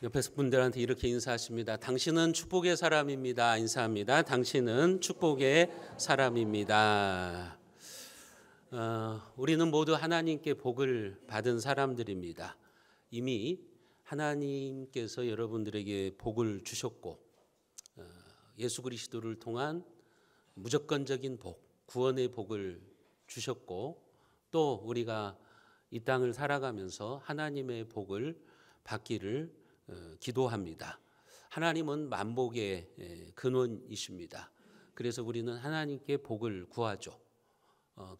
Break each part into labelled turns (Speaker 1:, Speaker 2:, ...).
Speaker 1: 옆에 분들한테 이렇게 인사하십니다. 당신은 축복의 사람입니다. 인사합니다. 당신은 축복의 사람입니다. 우리는 모두 하나님께 복을 받은 사람들입니다. 이미 하나님께서 여러분들에게 복을 주셨고 예수 그리스도를 통한 무조건적인 복, 구원의 복을 주셨고 또 우리가 이 땅을 살아가면서 하나님의 복을 받기를 기도합니다. 하나님은 만복의 근원이십니다. 그래서 우리는 하나님께 복을 구하죠.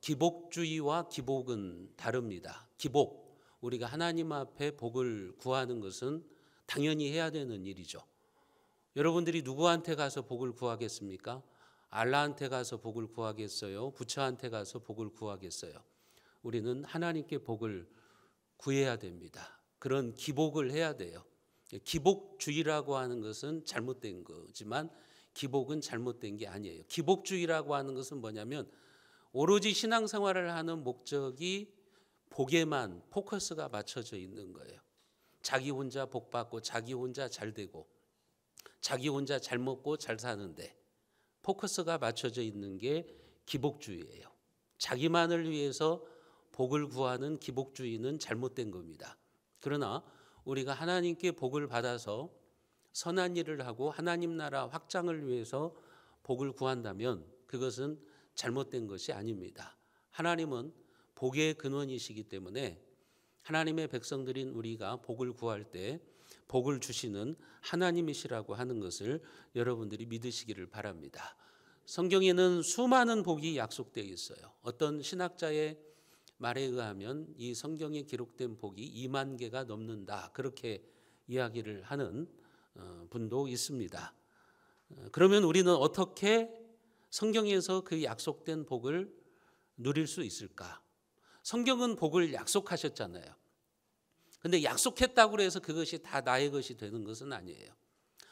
Speaker 1: 기복주의와 기복은 다릅니다. 기복, 우리가 하나님 앞에 복을 구하는 것은 당연히 해야 되는 일이죠. 여러분들이 누구한테 가서 복을 구하겠습니까? 알라한테 가서 복을 구하겠어요? 부처한테 가서 복을 구하겠어요? 우리는 하나님께 복을 구해야 됩니다. 그런 기복을 해야 돼요. 기복주의라고 하는 것은 잘못된 거지만 기복은 잘못된 게 아니에요. 기복주의라고 하는 것은 뭐냐면 오로지 신앙생활을 하는 목적이 복에만 포커스가 맞춰져 있는 거예요. 자기 혼자 복 받고 자기 혼자 잘 되고 자기 혼자 잘 먹고 잘 사는데 포커스가 맞춰져 있는 게 기복주의예요. 자기만을 위해서 복을 구하는 기복주의는 잘못된 겁니다. 그러나 우리가 하나님께 복을 받아서 선한 일을 하고 하나님 나라 확장을 위해서 복을 구한다면 그것은 잘못된 것이 아닙니다. 하나님은 복의 근원이시기 때문에 하나님의 백성들인 우리가 복을 구할 때 복을 주시는 하나님이시라고 하는 것을 여러분들이 믿으시기를 바랍니다. 성경에는 수많은 복이 약속되어 있어요. 어떤 신학자의 말에 의하면 이 성경에 기록된 복이 2만 개가 넘는다. 그렇게 이야기를 하는 분도 있습니다. 그러면 우리는 어떻게 성경에서 그 약속된 복을 누릴 수 있을까? 성경은 복을 약속하셨잖아요. 근데 약속했다고 해서 그것이 다 나의 것이 되는 것은 아니에요.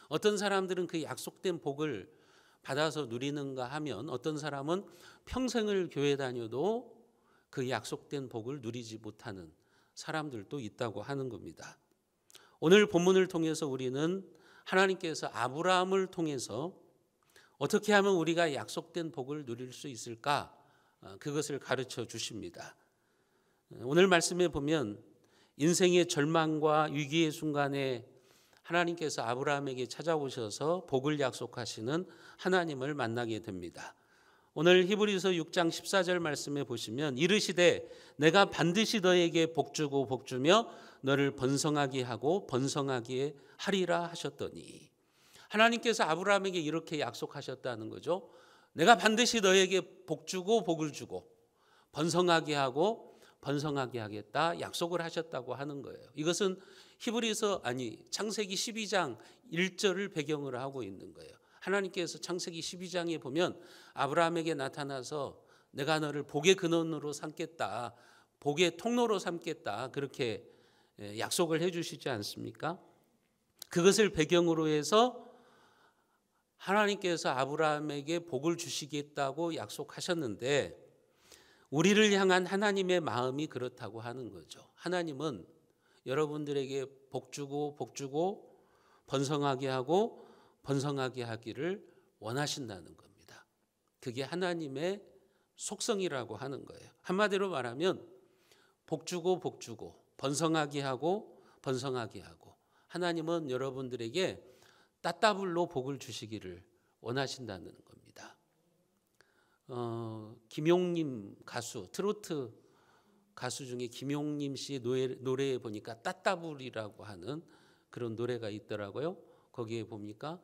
Speaker 1: 어떤 사람들은 그 약속된 복을 받아서 누리는가 하면 어떤 사람은 평생을 교회 다녀도 그 약속된 복을 누리지 못하는 사람들도 있다고 하는 겁니다. 오늘 본문을 통해서 우리는 하나님께서 아브라함을 통해서 어떻게 하면 우리가 약속된 복을 누릴 수 있을까? 그것을 가르쳐 주십니다. 오늘 말씀에 보면 인생의 절망과 위기의 순간에 하나님께서 아브라함에게 찾아오셔서 복을 약속하시는 하나님을 만나게 됩니다. 오늘 히브리서 6장 14절 말씀에 보시면 이르시되 내가 반드시 너에게 복주고 복주며 너를 번성하게 하고 번성하게 하리라 하셨더니 하나님께서 아브라함에게 이렇게 약속하셨다는 거죠. 내가 반드시 너에게 복주고 복을 주고 번성하게 하고 번성하게 하겠다 약속을 하셨다고 하는 거예요. 이것은 창세기 12장 1절을 배경으로 하고 있는 거예요. 하나님께서 창세기 12장에 보면 아브라함에게 나타나서 내가 너를 복의 근원으로 삼겠다. 복의 통로로 삼겠다. 그렇게 약속을 해 주시지 않습니까? 그것을 배경으로 해서 하나님께서 아브라함에게 복을 주시겠다고 약속하셨는데 우리를 향한 하나님의 마음이 그렇다고 하는 거죠. 하나님은 여러분들에게 복주고 복주고 번성하게 하고 번성하게 하기를 원하신다는 겁니다. 그게 하나님의 속성이라고 하는 거예요. 한마디로 말하면 복주고 복주고 번성하게 하고 번성하게 하고 하나님은 여러분들에게 따따블로 복을 주시기를 원하신다는 겁니다. 김용림 가수, 트로트 가수 중에 김용림 씨의 노래에 보니까 따따블이라고 하는 그런 노래가 있더라고요. 거기에 보니까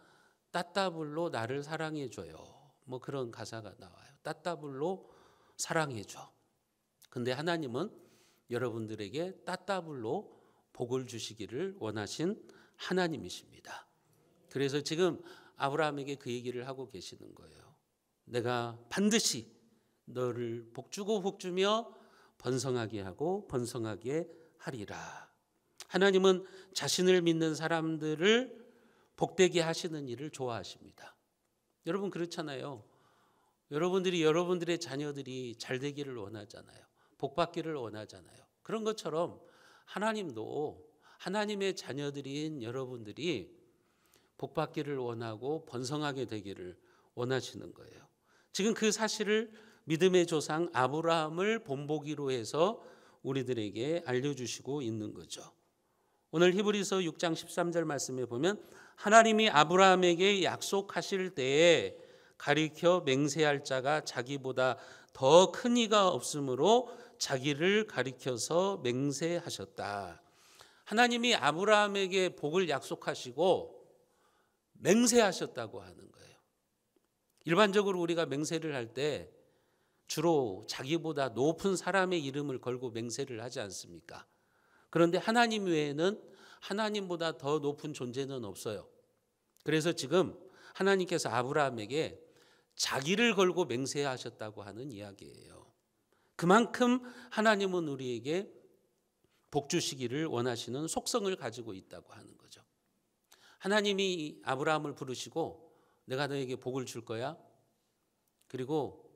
Speaker 1: 따따블로 나를 사랑해줘요. 뭐 그런 가사가 나와요. 따따블로 사랑해줘. 근데 하나님은 여러분들에게 따따블로 복을 주시기를 원하신 하나님이십니다. 그래서 지금 아브라함에게 그 얘기를 하고 계시는 거예요. 내가 반드시 너를 복주고 복주며 번성하게 하고 번성하게 하리라. 하나님은 자신을 믿는 사람들을 복되게 하시는 일을 좋아하십니다. 여러분 그렇잖아요. 여러분들이 여러분들의 자녀들이 잘 되기를 원하잖아요. 복 받기를 원하잖아요. 그런 것처럼 하나님도 하나님의 자녀들인 여러분들이 복받기를 원하고 번성하게 되기를 원하시는 거예요. 지금 그 사실을 믿음의 조상 아브라함을 본보기로 해서 우리들에게 알려주시고 있는 거죠. 오늘 히브리서 6장 13절 말씀에 보면 하나님이 아브라함에게 약속하실 때에 가리켜 맹세할 자가 자기보다 더 큰 이가 없으므로 자기를 가리켜서 맹세하셨다. 하나님이 아브라함에게 복을 약속하시고 맹세하셨다고 하는 거예요. 일반적으로 우리가 맹세를 할 때 주로 자기보다 높은 사람의 이름을 걸고 맹세를 하지 않습니까? 그런데 하나님 외에는 하나님보다 더 높은 존재는 없어요. 그래서 지금 하나님께서 아브라함에게 자기를 걸고 맹세하셨다고 하는 이야기예요. 그만큼 하나님은 우리에게 복 주시기를 원하시는 속성을 가지고 있다고 하는 거죠. 하나님이 아브라함을 부르시고 내가 너에게 복을 줄 거야. 그리고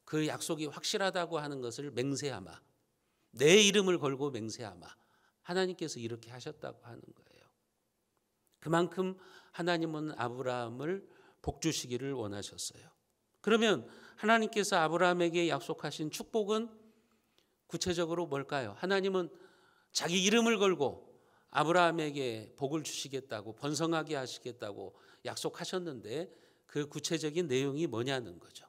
Speaker 1: 그 약속이 확실하다고 하는 것을 맹세하마. 내 이름을 걸고 맹세하마. 하나님께서 이렇게 하셨다고 하는 거예요. 그만큼 하나님은 아브라함을 복 주시기를 원하셨어요. 그러면 하나님께서 아브라함에게 약속하신 축복은 구체적으로 뭘까요? 하나님은 자기 이름을 걸고 아브라함에게 복을 주시겠다고 번성하게 하시겠다고 약속하셨는데 그 구체적인 내용이 뭐냐는 거죠.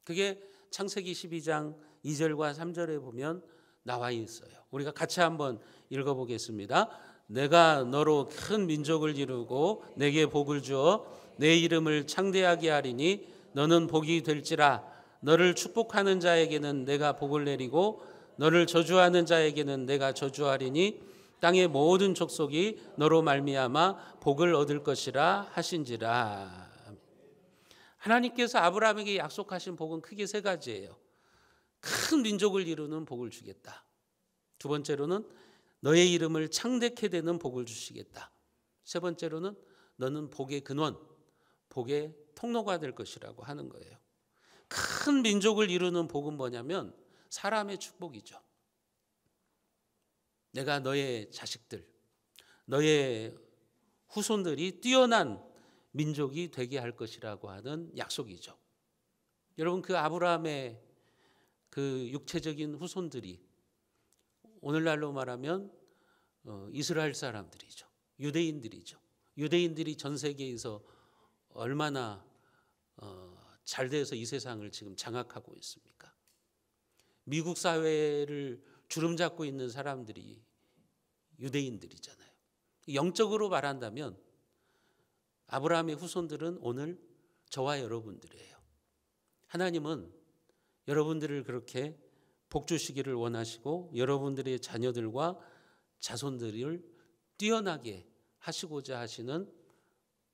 Speaker 1: 그게 창세기 12장 2절과 3절에 보면 나와 있어요. 우리가 같이 한번 읽어보겠습니다. 내가 너로 큰 민족을 이루고 내게 복을 주어 내 이름을 창대하게 하리니 너는 복이 될지라. 너를 축복하는 자에게는 내가 복을 내리고 너를 저주하는 자에게는 내가 저주하리니 땅의 모든 족속이 너로 말미암아 복을 얻을 것이라 하신지라. 하나님께서 아브라함에게 약속하신 복은 크게 세 가지예요. 큰 민족을 이루는 복을 주겠다. 두 번째로는 너의 이름을 창대케 되는 복을 주시겠다. 세 번째로는 너는 복의 근원, 복의 통로가 될 것이라고 하는 거예요. 큰 민족을 이루는 복은 뭐냐면 사람의 축복이죠. 내가 너의 자식들, 너의 후손들이 뛰어난 민족이 되게 할 것이라고 하는 약속이죠. 여러분, 그 아브라함의 그 육체적인 후손들이 오늘날로 말하면 이스라엘 사람들이죠. 유대인들이죠. 유대인들이 전 세계에서 얼마나 잘 돼서 이 세상을 지금 장악하고 있습니까? 미국 사회를 주름잡고 있는 사람들이 유대인들이잖아요. 영적으로 말한다면 아브라함의 후손들은 오늘 저와 여러분들이에요. 하나님은 여러분들을 그렇게 복 주시기를 원하시고 여러분들의 자녀들과 자손들을 뛰어나게 하시고자 하시는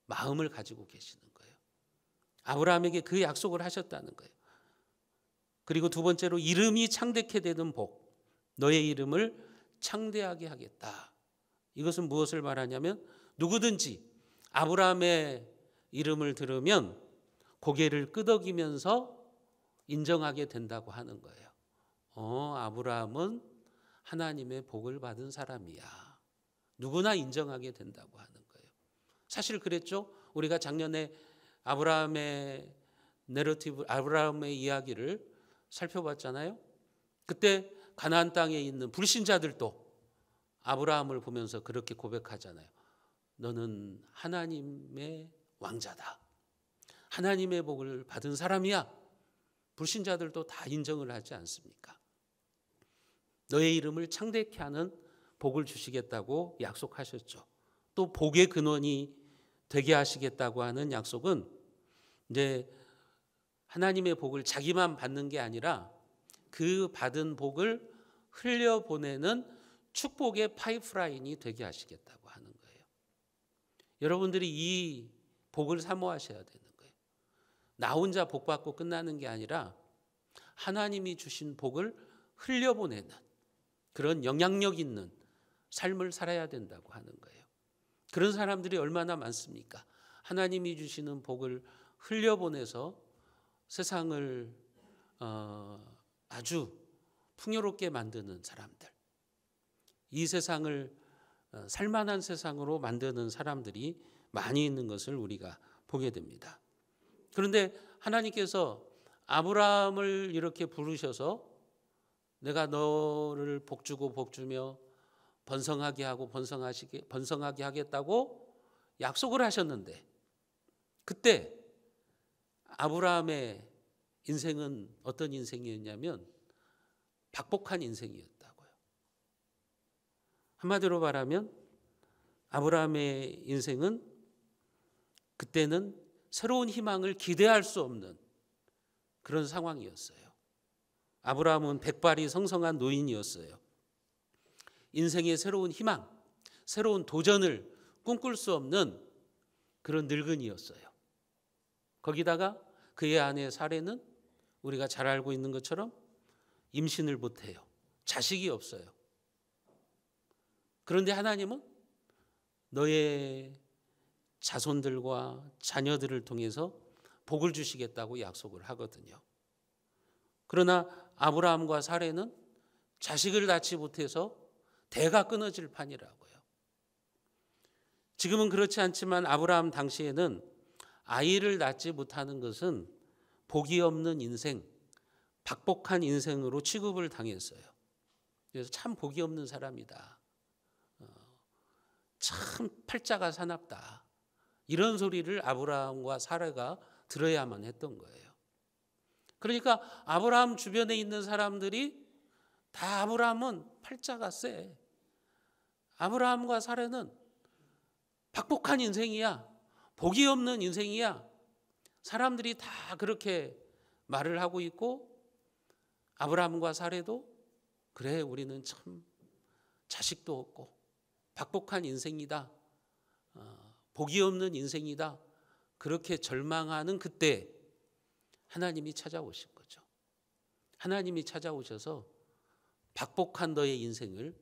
Speaker 1: 마음을 가지고 계시는 거예요. 아브라함에게 그 약속을 하셨다는 거예요. 그리고 두 번째로 이름이 창대케 되는 복, 너의 이름을 창대하게 하겠다. 이것은 무엇을 말하냐면 누구든지 아브라함의 이름을 들으면 고개를 끄덕이면서 인정하게 된다고 하는 거예요. 아브라함은 하나님의 복을 받은 사람이야. 누구나 인정하게 된다고 하는 거예요. 사실 그랬죠. 우리가 작년에 아브라함의 내러티브, 아브라함의 이야기를 살펴봤잖아요. 그때 가나안 땅에 있는 불신자들도 아브라함을 보면서 그렇게 고백하잖아요. 너는 하나님의 왕자다. 하나님의 복을 받은 사람이야. 불신자들도 다 인정을 하지 않습니까? 너의 이름을 창대케 하는 복을 주시겠다고 약속하셨죠. 또 복의 근원이 되게 하시겠다고 하는 약속은 이제 하나님의 복을 자기만 받는 게 아니라 그 받은 복을 흘려보내는 축복의 파이프라인이 되게 하시겠다고 하는 거예요. 여러분들이 이 복을 사모하셔야 되는 거예요. 나 혼자 복 받고 끝나는 게 아니라 하나님이 주신 복을 흘려보내는 그런 영향력 있는 삶을 살아야 된다고 하는 거예요. 그런 사람들이 얼마나 많습니까? 하나님이 주시는 복을 흘려보내서 세상을 아주 풍요롭게 만드는 사람들, 이 세상을 살만한 세상으로 만드는 사람들이 많이 있는 것을 우리가 보게 됩니다. 그런데 하나님께서 아브라함을 이렇게 부르셔서 내가 너를 복주고 복주며 번성하게 하고 번성하게 하겠다고 약속을 하셨는데, 그때 아브라함의 인생은 어떤 인생이었냐면 박복한 인생이었다고요. 한마디로 말하면 아브라함의 인생은 그때는 새로운 희망을 기대할 수 없는 그런 상황이었어요. 아브라함은 백발이 성성한 노인이었어요. 인생의 새로운 희망, 새로운 도전을 꿈꿀 수 없는 그런 늙은이였어요. 거기다가 그의 아내 사레는 우리가 잘 알고 있는 것처럼 임신을 못해요. 자식이 없어요. 그런데 하나님은 너의 자손들과 자녀들을 통해서 복을 주시겠다고 약속을 하거든요. 그러나 아브라함과 사레는 자식을 낳지 못해서 대가 끊어질 판이라고요. 지금은 그렇지 않지만 아브라함 당시에는 아이를 낳지 못하는 것은 복이 없는 인생, 박복한 인생으로 취급을 당했어요. 그래서 참 복이 없는 사람이다. 참 팔자가 사납다. 이런 소리를 아브라함과 사라가 들어야만 했던 거예요. 그러니까 아브라함 주변에 있는 사람들이 다 아브라함은 팔자가 세. 아브라함과 사라는 박복한 인생이야. 복이 없는 인생이야. 사람들이 다 그렇게 말을 하고 있고, 아브라함과 사라도 그래 우리는 참 자식도 없고 박복한 인생이다. 복이 없는 인생이다. 그렇게 절망하는 그때 하나님이 찾아오신 거죠. 하나님이 찾아오셔서 박복한 너의 인생을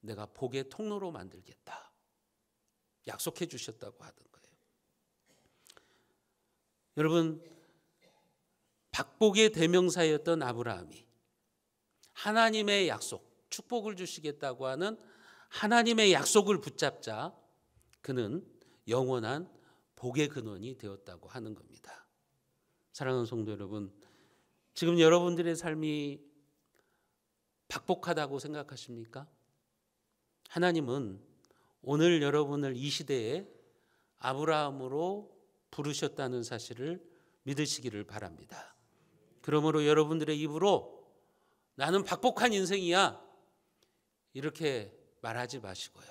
Speaker 1: 내가 복의 통로로 만들겠다. 약속해 주셨다고 하던 거예요. 여러분, 박복의 대명사였던 아브라함이 하나님의 약속, 축복을 주시겠다고 하는 하나님의 약속을 붙잡자 그는 영원한 복의 근원이 되었다고 하는 겁니다. 사랑하는 성도 여러분, 지금 여러분들의 삶이 박복하다고 생각하십니까? 하나님은 오늘 여러분을 이 시대에 아브라함으로 부르셨다는 사실을 믿으시기를 바랍니다. 그러므로 여러분들의 입으로 나는 박복한 인생이야 이렇게 말하지 마시고요.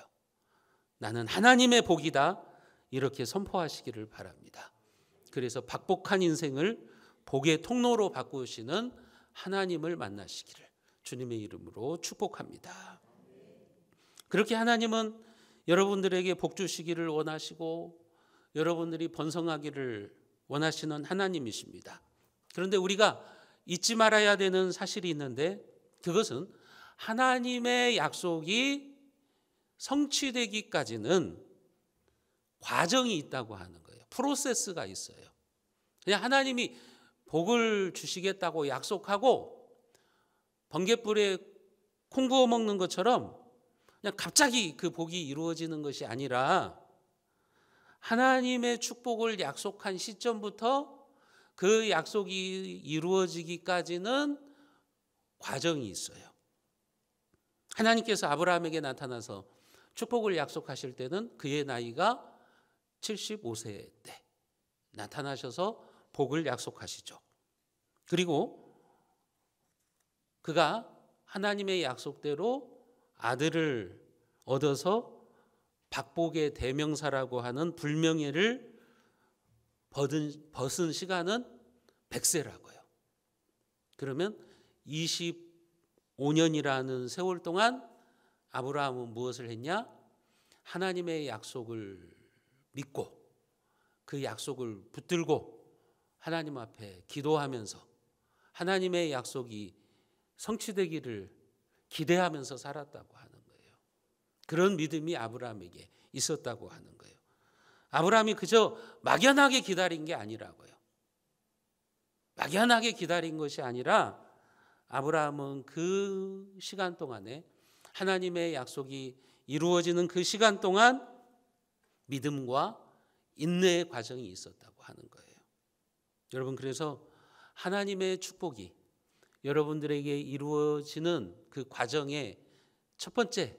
Speaker 1: 나는 하나님의 복이다 이렇게 선포하시기를 바랍니다. 그래서 박복한 인생을 복의 통로로 바꾸시는 하나님을 만나시기를 주님의 이름으로 축복합니다. 그렇게 하나님은 여러분들에게 복 주시기를 원하시고 여러분들이 번성하기를 원하시는 하나님이십니다. 그런데 우리가 잊지 말아야 되는 사실이 있는데, 그것은 하나님의 약속이 성취되기까지는 과정이 있다고 하는 거예요. 프로세스가 있어요. 그냥 하나님이 복을 주시겠다고 약속하고 번갯불에 콩 구워 먹는 것처럼 그냥 갑자기 그 복이 이루어지는 것이 아니라 하나님의 축복을 약속한 시점부터 그 약속이 이루어지기까지는 과정이 있어요. 하나님께서 아브라함에게 나타나서 축복을 약속하실 때는 그의 나이가 75세 때 나타나셔서 복을 약속하시죠. 그리고 그가 하나님의 약속대로 아들을 얻어서 박복의 대명사라고 하는 불명예를 벗은 시간은 100세라고요. 그러면 25년이라는 세월 동안 아브라함은 무엇을 했냐? 하나님의 약속을 믿고 그 약속을 붙들고 하나님 앞에 기도하면서 하나님의 약속이 성취되기를 기대하면서 살았다고 하는 거예요. 그런 믿음이 아브라함에게 있었다고 하는 거예요. 아브라함이 그저 막연하게 기다린 게 아니라고요. 막연하게 기다린 것이 아니라 아브라함은 그 시간 동안에 하나님의 약속이 이루어지는 그 시간 동안 믿음과 인내의 과정이 있었다고 하는 거예요. 여러분, 그래서 하나님의 축복이 여러분들에게 이루어지는 그 과정의 첫 번째,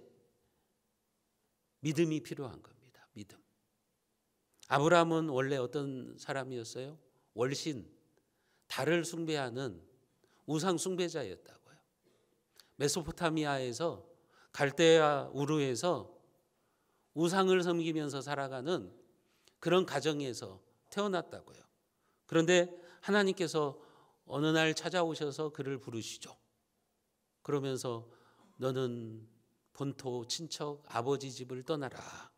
Speaker 1: 믿음이 필요한 겁니다. 믿음. 아브라함은 원래 어떤 사람이었어요? 월신, 달을 숭배하는 우상 숭배자였다고요. 메소포타미아에서, 갈대아 우르에서 우상을 섬기면서 살아가는 그런 가정에서 태어났다고요. 그런데 하나님께서 어느 날 찾아오셔서 그를 부르시죠. 그러면서 너는 본토, 친척, 아버지 집을 떠나라.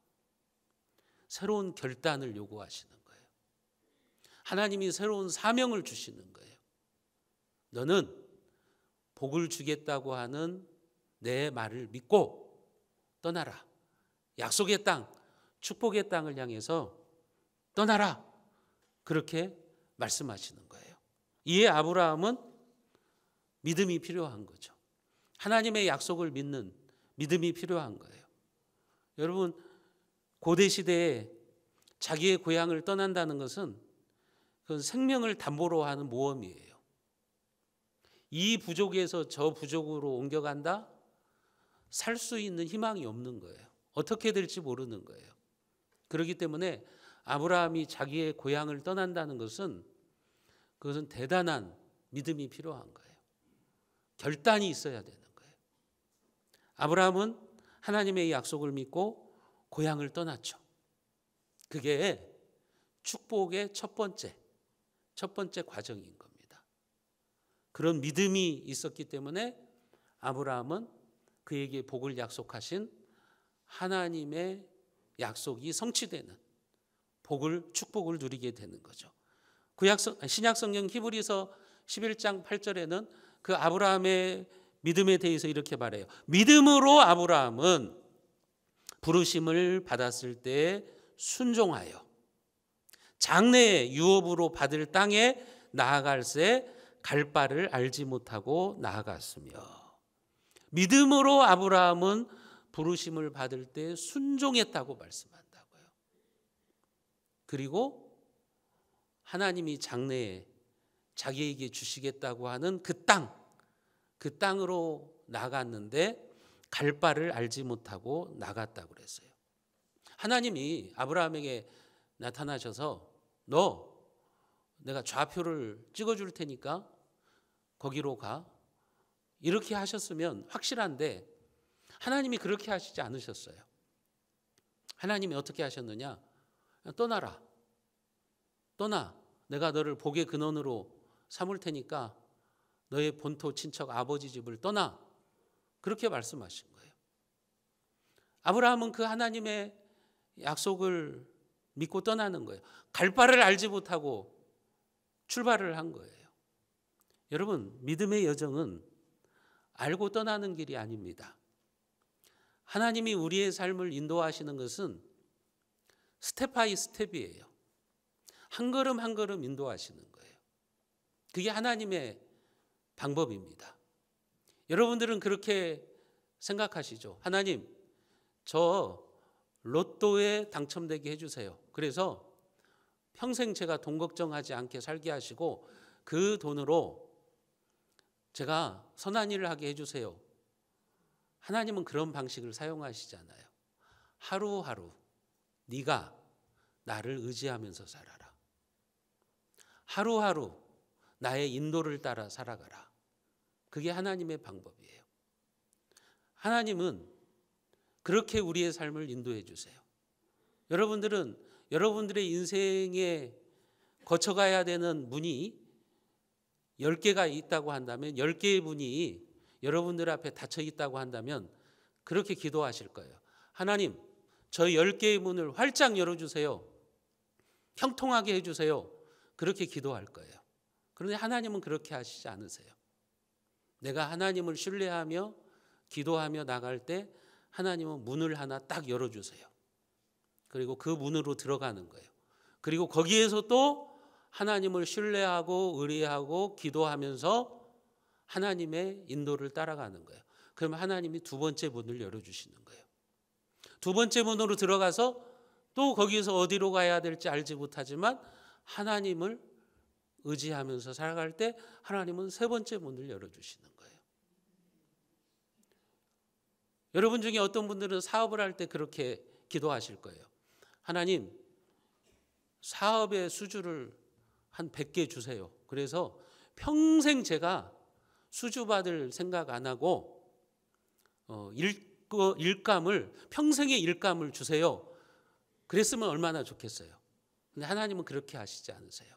Speaker 1: 새로운 결단을 요구하시는 거예요. 하나님이 새로운 사명을 주시는 거예요. 너는 복을 주겠다고 하는 내 말을 믿고 떠나라. 약속의 땅, 축복의 땅을 향해서 떠나라. 그렇게 말씀하시는 거예요. 이에 아브라함은 믿음이 필요한 거죠. 하나님의 약속을 믿는 믿음이 필요한 거예요. 여러분, 고대 시대에 자기의 고향을 떠난다는 것은 그건 생명을 담보로 하는 모험이에요. 이 부족에서 저 부족으로 옮겨간다? 살 수 있는 희망이 없는 거예요. 어떻게 될지 모르는 거예요. 그렇기 때문에 아브라함이 자기의 고향을 떠난다는 것은 그것은 대단한 믿음이 필요한 거예요. 결단이 있어야 되는 거예요. 아브라함은 하나님의 약속을 믿고 고향을 떠났죠. 그게 축복의 첫 번째 과정인 겁니다. 그런 믿음이 있었기 때문에 아브라함은 그에게 복을 약속하신 하나님의 약속이 성취되는 축복을 누리게 되는 거죠. 신약 성경 히브리서 11장 8절에는 그 아브라함의 믿음에 대해서 이렇게 말해요. 믿음으로 아브라함은 부르심을 받았을 때 순종하여 장래에 유업으로 받을 땅에 나아갈새 갈 바를 알지 못하고 나아갔으며, 믿음으로 아브라함은 부르심을 받을 때 순종했다고 말씀한다고요. 그리고 하나님이 장래에 자기에게 주시겠다고 하는 그 땅으로 나갔는데 갈 바를 알지 못하고 나갔다고 그랬어요. 하나님이 아브라함에게 나타나셔서 내가 좌표를 찍어줄 테니까 거기로 가. 이렇게 하셨으면 확실한데 하나님이 그렇게 하시지 않으셨어요. 하나님이 어떻게 하셨느냐? 떠나라. 떠나. 내가 너를 복의 근원으로 삼을 테니까 너의 본토 친척 아버지 집을 떠나. 그렇게 말씀하신 거예요. 아브라함은 그 하나님의 약속을 믿고 떠나는 거예요. 갈 바를 알지 못하고 출발을 한 거예요. 여러분, 믿음의 여정은 알고 떠나는 길이 아닙니다. 하나님이 우리의 삶을 인도하시는 것은 스텝 바이 스텝이에요. 한 걸음 한 걸음 인도하시는 거예요. 그게 하나님의 방법입니다. 여러분들은 그렇게 생각하시죠? 하나님, 저 로또에 당첨되게 해주세요. 그래서 평생 제가 돈 걱정하지 않게 살게 하시고 그 돈으로 제가 선한 일을 하게 해주세요. 하나님은 그런 방식을 사용하시잖아요. 하루하루 네가 나를 의지하면서 살아라. 하루하루 나의 인도를 따라 살아가라. 그게 하나님의 방법이에요. 하나님은 그렇게 우리의 삶을 인도해 주세요. 여러분들은 여러분들의 인생에 거쳐가야 되는 문이 10개가 있다고 한다면 10개의 문이 여러분들 앞에 닫혀 있다고 한다면 그렇게 기도하실 거예요. 하나님, 저 10개의 문을 활짝 열어주세요. 형통하게 해주세요. 그렇게 기도할 거예요. 그런데 하나님은 그렇게 하시지 않으세요. 내가 하나님을 신뢰하며 기도하며 나갈 때 하나님은 문을 하나 딱 열어주세요. 그리고 그 문으로 들어가는 거예요. 그리고 거기에서 또 하나님을 신뢰하고 의뢰하고 기도하면서 하나님의 인도를 따라가는 거예요. 그러면 하나님이 두 번째 문을 열어주시는 거예요. 두 번째 문으로 들어가서 또 거기서 어디로 가야 될지 알지 못하지만 하나님을 의지하면서 살아갈 때 하나님은 세 번째 문을 열어주시는 거예요. 여러분 중에 어떤 분들은 사업을 할 때 그렇게 기도하실 거예요. 하나님, 사업의 수주를 한 100개 주세요. 그래서 평생 제가 수주 받을 생각 안 하고 일감을, 평생의 일감을 주세요. 그랬으면 얼마나 좋겠어요. 근데 하나님은 그렇게 하시지 않으세요.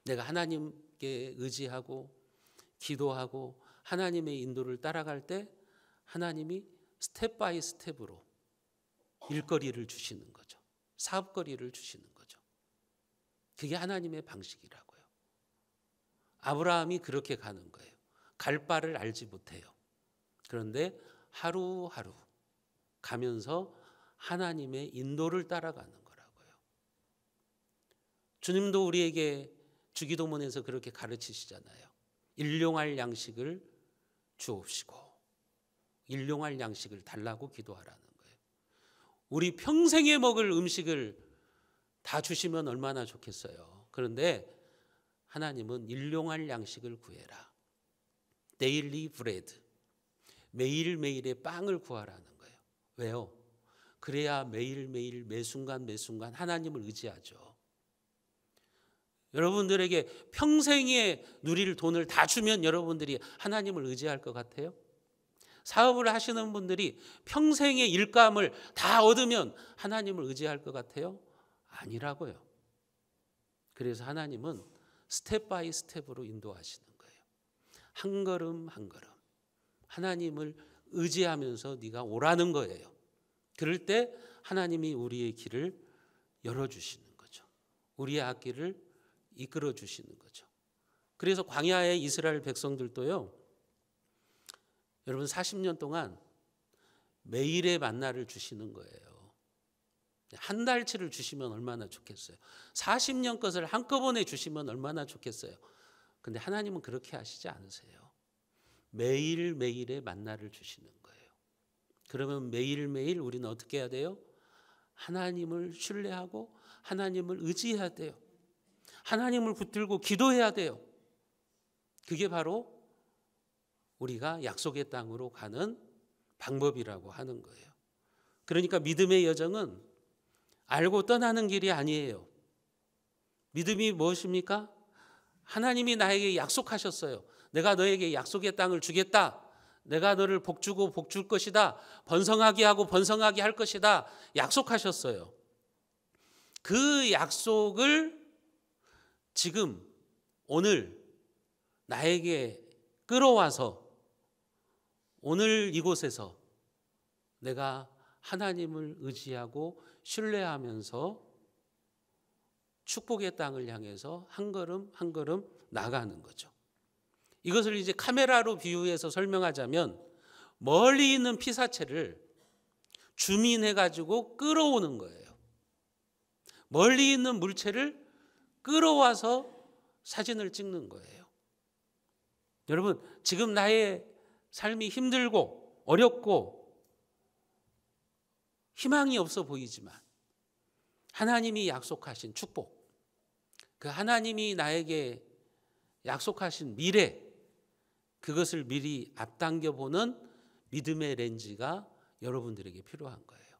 Speaker 1: 내가 하나님께 의지하고 기도하고 하나님의 인도를 따라갈 때 하나님이 스텝 바이 스텝으로 일거리를 주시는 거죠. 사업거리를 주시는 거죠. 그게 하나님의 방식이라고요. 아브라함이 그렇게 가는 거예요. 갈 바를 알지 못해요. 그런데 하루하루 가면서 하나님의 인도를 따라가는 거라고요. 주님도 우리에게 주기도문에서 그렇게 가르치시잖아요. 일용할 양식을 주옵시고 일용할 양식을 달라고 기도하라는 거예요. 우리 평생에 먹을 음식을 다 주시면 얼마나 좋겠어요. 그런데 하나님은 일용할 양식을 구해라. 데일리 브레드. 매일매일의 빵을 구하라는 거예요. 왜요? 그래야 매일매일 매순간 매순간 하나님을 의지하죠. 여러분들에게 평생에 누릴 돈을 다 주면 여러분들이 하나님을 의지할 것 같아요? 사업을 하시는 분들이 평생의 일감을 다 얻으면 하나님을 의지할 것 같아요? 아니라고요. 그래서 하나님은 스텝 바이 스텝으로 인도하시는 거예요. 한 걸음 한 걸음 하나님을 의지하면서 네가 오라는 거예요. 그럴 때 하나님이 우리의 길을 열어주시는 거죠. 우리의 앞길을 이끌어 주시는 거죠. 그래서 광야의 이스라엘 백성들도요, 여러분 40년 동안 매일의 만나를 주시는 거예요. 한 달치를 주시면 얼마나 좋겠어요. 40년 것을 한꺼번에 주시면 얼마나 좋겠어요. 근데 하나님은 그렇게 하시지 않으세요. 매일매일의 만나를 주시는 거예요. 그러면 매일매일 우리는 어떻게 해야 돼요? 하나님을 신뢰하고 하나님을 의지해야 돼요. 하나님을 붙들고 기도해야 돼요. 그게 바로 우리가 약속의 땅으로 가는 방법이라고 하는 거예요. 그러니까 믿음의 여정은 알고 떠나는 길이 아니에요. 믿음이 무엇입니까? 하나님이 나에게 약속하셨어요. 내가 너에게 약속의 땅을 주겠다. 내가 너를 복주고 복줄 것이다. 번성하게 하고 번성하게 할 것이다. 약속하셨어요. 그 약속을 지금 오늘 나에게 끌어와서 오늘 이곳에서 내가 하나님을 의지하고 신뢰하면서 축복의 땅을 향해서 한 걸음 한 걸음 나가는 거죠. 이것을 이제 카메라로 비유해서 설명하자면 멀리 있는 피사체를 줌인해 가지고 끌어오는 거예요. 멀리 있는 물체를 끌어와서 사진을 찍는 거예요. 여러분, 지금 나의 삶이 힘들고 어렵고 희망이 없어 보이지만 하나님이 약속하신 축복, 그 하나님이 나에게 약속하신 미래, 그것을 미리 앞당겨 보는 믿음의 렌즈가 여러분들에게 필요한 거예요.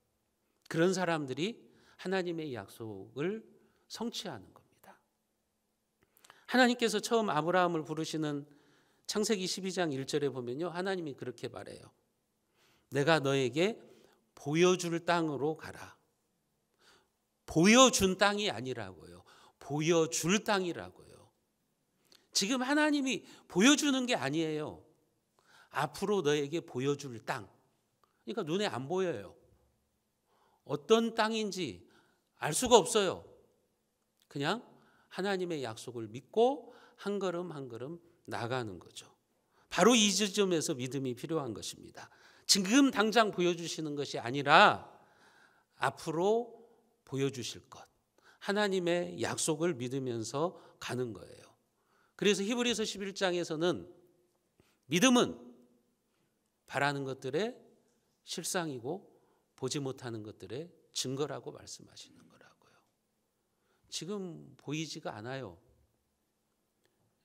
Speaker 1: 그런 사람들이 하나님의 약속을 성취하는 겁니다. 하나님께서 처음 아브라함을 부르시는 창세기 12장 1절에 보면요, 하나님이 그렇게 말해요. 내가 너에게 보여줄 땅으로 가라. 보여준 땅이 아니라고요. 보여줄 땅이라고요. 지금 하나님이 보여주는 게 아니에요. 앞으로 너에게 보여줄 땅. 그러니까 눈에 안 보여요. 어떤 땅인지 알 수가 없어요. 그냥 하나님의 약속을 믿고 한 걸음 한 걸음 나가는 거죠. 바로 이 지점에서 믿음이 필요한 것입니다. 지금 당장 보여주시는 것이 아니라 앞으로 보여주실 것, 하나님의 약속을 믿으면서 가는 거예요. 그래서 히브리서 11장에서는 믿음은 바라는 것들의 실상이고 보지 못하는 것들의 증거라고 말씀하시는 거라고요. 지금 보이지가 않아요.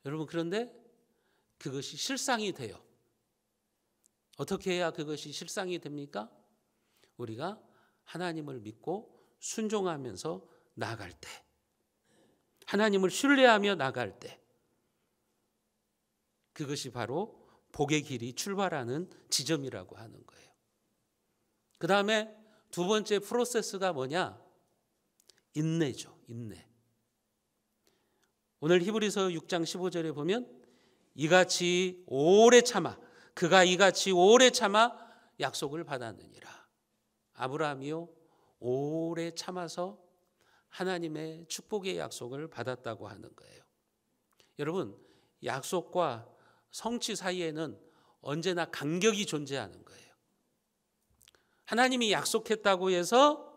Speaker 1: 여러분, 그런데 그것이 실상이 돼요. 어떻게 해야 그것이 실상이 됩니까? 우리가 하나님을 믿고 순종하면서 나아갈 때, 하나님을 신뢰하며 나아갈 때, 그것이 바로 복의 길이 출발하는 지점이라고 하는 거예요. 그 다음에 두 번째 프로세스가 뭐냐? 인내죠. 인내. 오늘 히브리서 6장 15절에 보면 이같이 오래 참아, 그가 이같이 오래 참아 약속을 받았느니라. 아브라함이요, 오래 참아서 하나님의 축복의 약속을 받았다고 하는 거예요. 여러분, 약속과 성취 사이에는 언제나 간격이 존재하는 거예요. 하나님이 약속했다고 해서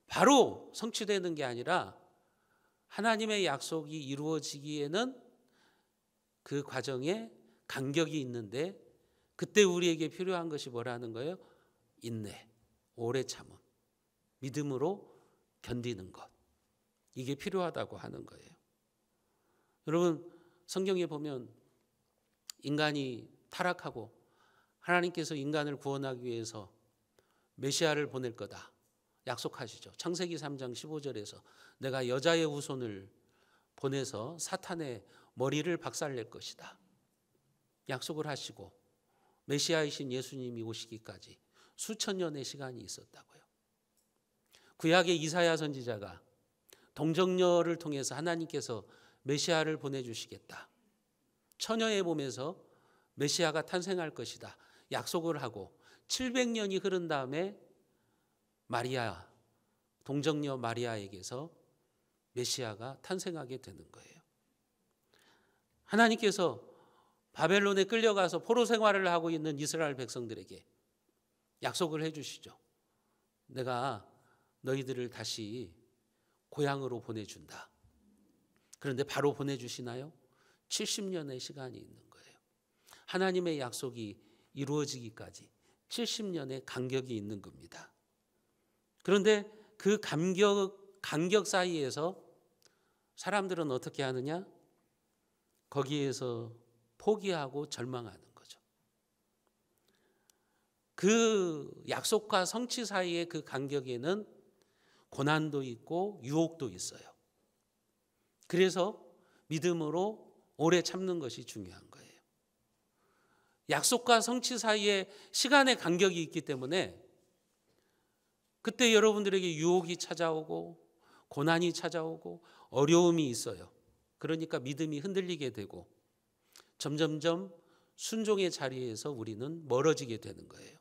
Speaker 1: 바로 성취되는 게 아니라 하나님의 약속이 이루어지기에는 그 과정에 간격이 있는데, 그때 우리에게 필요한 것이 뭐라는 거예요? 인내, 오래 참음, 믿음으로 견디는 것. 이게 필요하다고 하는 거예요. 여러분, 성경에 보면 인간이 타락하고 하나님께서 인간을 구원하기 위해서 메시아를 보낼 거다 약속하시죠. 창세기 3장 15절에서 내가 여자의 후손을 보내서 사탄의 머리를 박살낼 것이다 약속을 하시고, 메시아이신 예수님이 오시기까지 수천 년의 시간이 있었다고요. 구약의 이사야 선지자가 동정녀를 통해서 하나님께서 메시아를 보내주시겠다, 처녀의 몸에서 메시아가 탄생할 것이다 약속을 하고 700년이 흐른 다음에 마리아, 동정녀 마리아에게서 메시아가 탄생하게 되는 거예요. 하나님께서 바벨론에 끌려가서 포로 생활을 하고 있는 이스라엘 백성들에게 약속을 해주시죠. 내가 너희들을 다시 고향으로 보내준다. 그런데 바로 보내주시나요? 70년의 시간이 있는 거예요. 하나님의 약속이 이루어지기까지 70년의 간격이 있는 겁니다. 그런데 그 간격 사이에서 사람들은 어떻게 하느냐? 거기에서 포기하고 절망하는 거죠. 그 약속과 성취 사이의 그 간격에는 고난도 있고 유혹도 있어요. 그래서 믿음으로 오래 참는 것이 중요한 거예요. 약속과 성취 사이에 시간의 간격이 있기 때문에 그때 여러분들에게 유혹이 찾아오고 고난이 찾아오고 어려움이 있어요. 그러니까 믿음이 흔들리게 되고 점점점 순종의 자리에서 우리는 멀어지게 되는 거예요.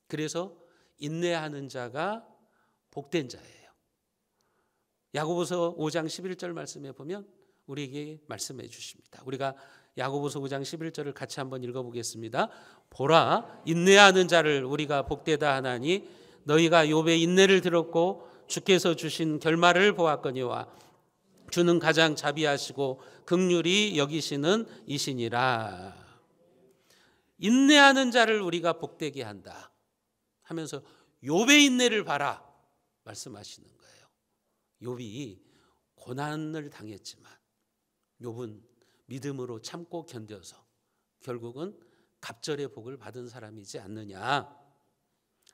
Speaker 1: 그래서 인내하는 자가 복된 자예요. 야고보서 5장 11절 말씀에 보면 우리에게 말씀해 주십니다. 우리가 야고보서 5장 11절을 같이 한번 읽어보겠습니다. 보라, 인내하는 자를 우리가 복되다 하나니 너희가 욥의 인내를 들었고 주께서 주신 결말을 보았거니와 주는 가장 자비하시고 긍휼히 여기시는 이시니라. 인내하는 자를 우리가 복되게 한다 하면서 욥의 인내를 봐라 말씀하시는 거예요. 욥이 고난을 당했지만 욥은 믿음으로 참고 견뎌서 결국은 갑절의 복을 받은 사람이지 않느냐.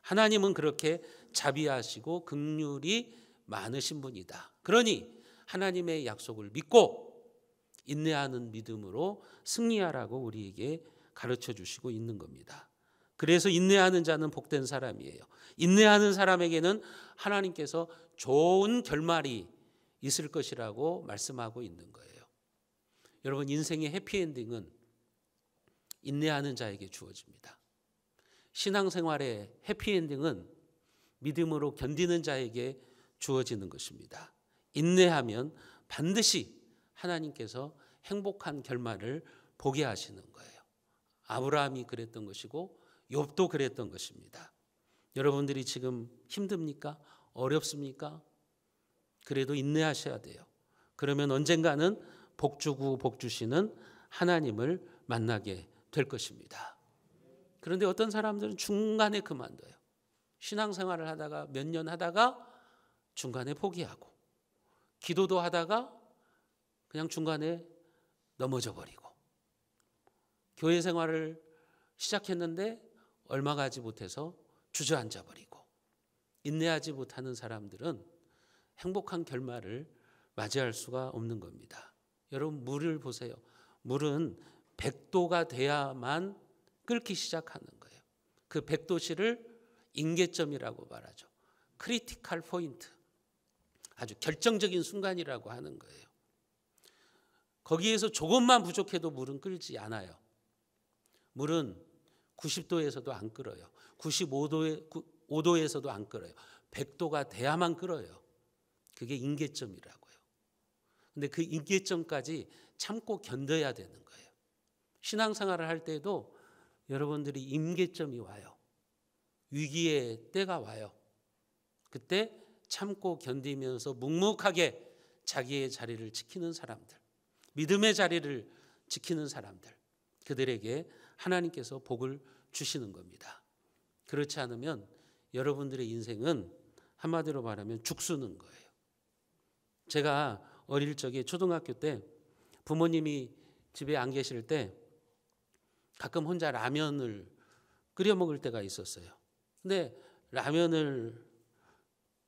Speaker 1: 하나님은 그렇게 자비하시고 긍휼이 많으신 분이다. 그러니 하나님의 약속을 믿고 인내하는 믿음으로 승리하라고 우리에게 가르쳐 주시고 있는 겁니다. 그래서 인내하는 자는 복된 사람이에요. 인내하는 사람에게는 하나님께서 좋은 결말이 있을 것이라고 말씀하고 있는 거예요. 여러분, 인생의 해피엔딩은 인내하는 자에게 주어집니다. 신앙생활의 해피엔딩은 믿음으로 견디는 자에게 주어지는 것입니다. 인내하면 반드시 하나님께서 행복한 결말을 보게 하시는 거예요. 아브라함이 그랬던 것이고 욥도 그랬던 것입니다. 여러분들이 지금 힘듭니까? 어렵습니까? 그래도 인내하셔야 돼요. 그러면 언젠가는 복 주고 복 주시는 하나님을 만나게 될 것입니다. 그런데 어떤 사람들은 중간에 그만둬요. 신앙생활을 하다가 몇 년 하다가 중간에 포기하고, 기도도 하다가 그냥 중간에 넘어져 버리고, 교회 생활을 시작했는데 얼마 가지 못해서 주저앉아 버리고, 인내하지 못하는 사람들은 행복한 결말을 맞이할 수가 없는 겁니다. 여러분, 물을 보세요. 물은 100도가 돼야만 끓기 시작하는 거예요. 그 100도씨를 임계점이라고 말하죠. 크리티컬 포인트, 아주 결정적인 순간이라고 하는 거예요. 거기에서 조금만 부족해도 물은 끓지 않아요. 물은 90도에서도 안 끓어요. 95도에서도 안 끓어요. 100도가 돼야만 끓어요. 그게 임계점이라고요. 근데 그 임계점까지 참고 견뎌야 되는 거예요. 신앙생활을 할 때도 여러분들이 임계점이 와요. 위기의 때가 와요. 그때 참고 견디면서 묵묵하게 자기의 자리를 지키는 사람들, 믿음의 자리를 지키는 사람들, 그들에게 하나님께서 복을 주시는 겁니다. 그렇지 않으면 여러분들의 인생은 한마디로 말하면 죽수는 거예요. 제가 어릴 적에 초등학교 때 부모님이 집에 안 계실 때 가끔 혼자 라면을 끓여 먹을 때가 있었어요. 근데 라면을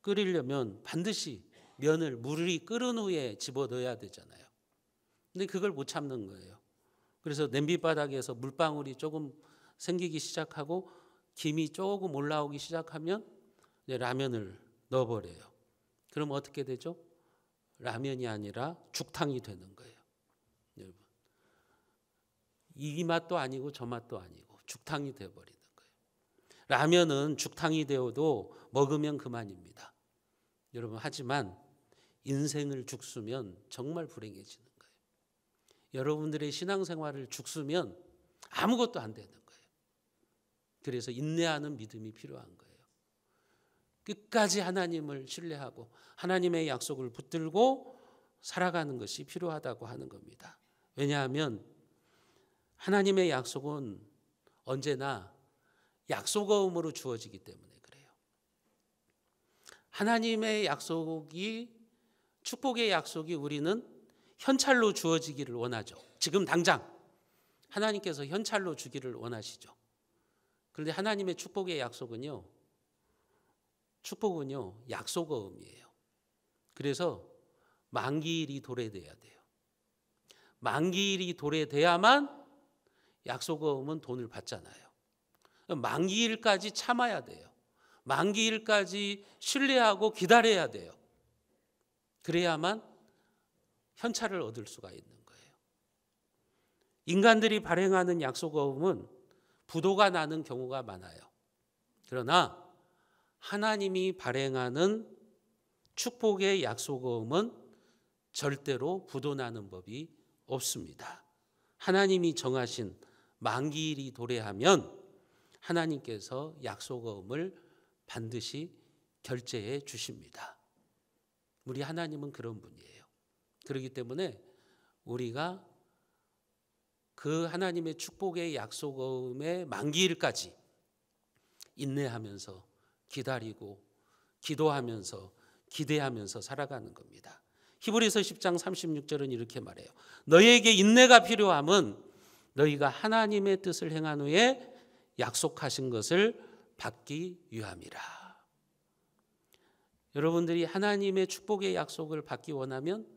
Speaker 1: 끓이려면 반드시 면을 물이 끓은 후에 집어넣어야 되잖아요. 근데 그걸 못 참는 거예요. 그래서 냄비 바닥에서 물방울이 조금 생기기 시작하고 김이 조금 올라오기 시작하면 이제 라면을 넣어버려요. 그럼 어떻게 되죠? 라면이 아니라 죽탕이 되는 거예요. 여러분, 이 맛도 아니고 저 맛도 아니고 죽탕이 되어버리는 거예요. 라면은 죽탕이 되어도 먹으면 그만입니다. 여러분, 하지만 인생을 죽수면 정말 불행해지는 거예요. 여러분들의 신앙생활을 죽수면 아무것도 안 되는 거예요. 그래서 인내하는 믿음이 필요한 거예요. 끝까지 하나님을 신뢰하고 하나님의 약속을 붙들고 살아가는 것이 필요하다고 하는 겁니다. 왜냐하면 하나님의 약속은 언제나 약속어음으로 주어지기 때문에 그래요. 하나님의 약속이, 축복의 약속이 우리는 현찰로 주어지기를 원하죠. 지금 당장 하나님께서 현찰로 주기를 원하시죠. 그런데 하나님의 축복의 약속은요, 약속어음이에요. 그래서 만기일이 도래돼야 돼요. 만기일이 도래돼야만 약속어음은 돈을 받잖아요. 만기일까지 참아야 돼요. 만기일까지 신뢰하고 기다려야 돼요. 그래야만 현찰을 얻을 수가 있는 거예요. 인간들이 발행하는 약속어음은 부도가 나는 경우가 많아요. 그러나 하나님이 발행하는 축복의 약속어음은 절대로 부도나는 법이 없습니다. 하나님이 정하신 만기일이 도래하면 하나님께서 약속어음을 반드시 결제해 주십니다. 우리 하나님은 그런 분이에요. 그렇기 때문에 우리가 그 하나님의 축복의 약속어음의 만기일까지 인내하면서 기다리고 기도하면서 기대하면서 살아가는 겁니다. 히브리서 10장 36절은 이렇게 말해요. 너희에게 인내가 필요함은 너희가 하나님의 뜻을 행한 후에 약속하신 것을 받기 위함이라. 여러분들이 하나님의 축복의 약속을 받기 원하면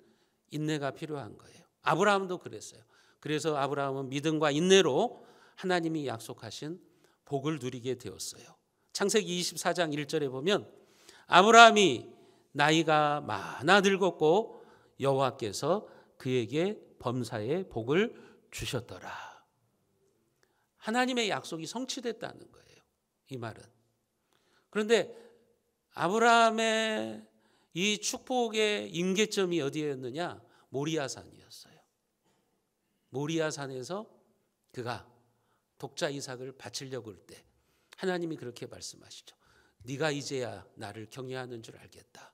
Speaker 1: 인내가 필요한 거예요. 아브라함도 그랬어요. 그래서 아브라함은 믿음과 인내로 하나님이 약속하신 복을 누리게 되었어요. 창세기 24장 1절에 보면 아브라함이 나이가 많아 늙었고 여호와께서 그에게 범사의 복을 주셨더라. 하나님의 약속이 성취됐다는 거예요. 이 말은. 그런데 아브라함의 이 축복의 임계점이 어디였느냐? 모리아산이었어요. 모리아산에서 그가 독자 이삭을 바치려고 할 때 하나님이 그렇게 말씀하시죠. 네가 이제야 나를 경외하는 줄 알겠다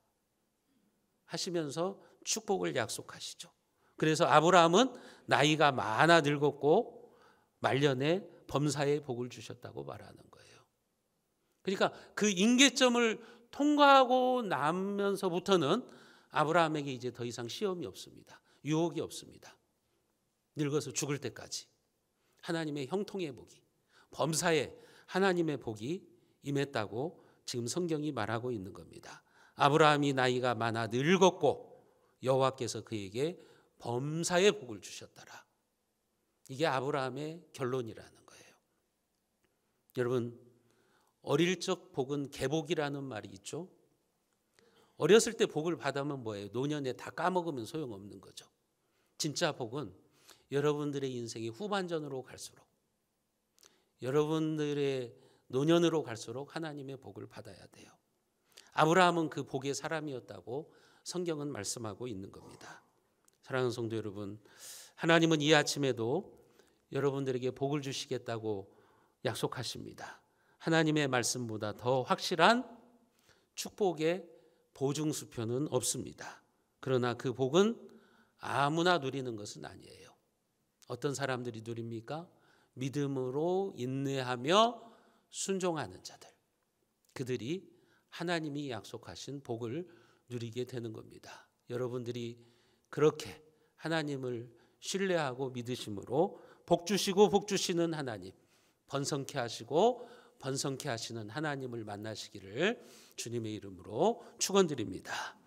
Speaker 1: 하시면서 축복을 약속하시죠. 그래서 아브라함은 나이가 많아 늙었고 말년에 범사의 복을 주셨다고 말하는 거예요. 그러니까 그 임계점을 통과하고 나면서부터는 아브라함에게 이제 더 이상 시험이 없습니다. 유혹이 없습니다. 늙어서 죽을 때까지 하나님의 형통의 복이, 범사에 하나님의 복이 임했다고 지금 성경이 말하고 있는 겁니다. 아브라함이 나이가 많아 늙었고 여호와께서 그에게 범사의 복을 주셨더라. 이게 아브라함의 결론이라는 거예요. 여러분, 어릴 적 복은 계복이라는 말이 있죠. 어렸을 때 복을 받으면 뭐예요? 노년에 다 까먹으면 소용없는 거죠. 진짜 복은 여러분들의 인생이 후반전으로 갈수록, 여러분들의 노년으로 갈수록 하나님의 복을 받아야 돼요. 아브라함은 그 복의 사람이었다고 성경은 말씀하고 있는 겁니다. 사랑하는 성도 여러분, 하나님은 이 아침에도 여러분들에게 복을 주시겠다고 약속하십니다. 하나님의 말씀보다 더 확실한 축복의 보증수표는 없습니다. 그러나 그 복은 아무나 누리는 것은 아니에요. 어떤 사람들이 누립니까? 믿음으로 인내하며 순종하는 자들. 그들이 하나님이 약속하신 복을 누리게 되는 겁니다. 여러분들이 그렇게 하나님을 신뢰하고 믿으심으로 복 주시고 복 주시는 하나님, 번성케 하시고 번성케 하시는 하나님을 만나시기를 주님의 이름으로 축원드립니다.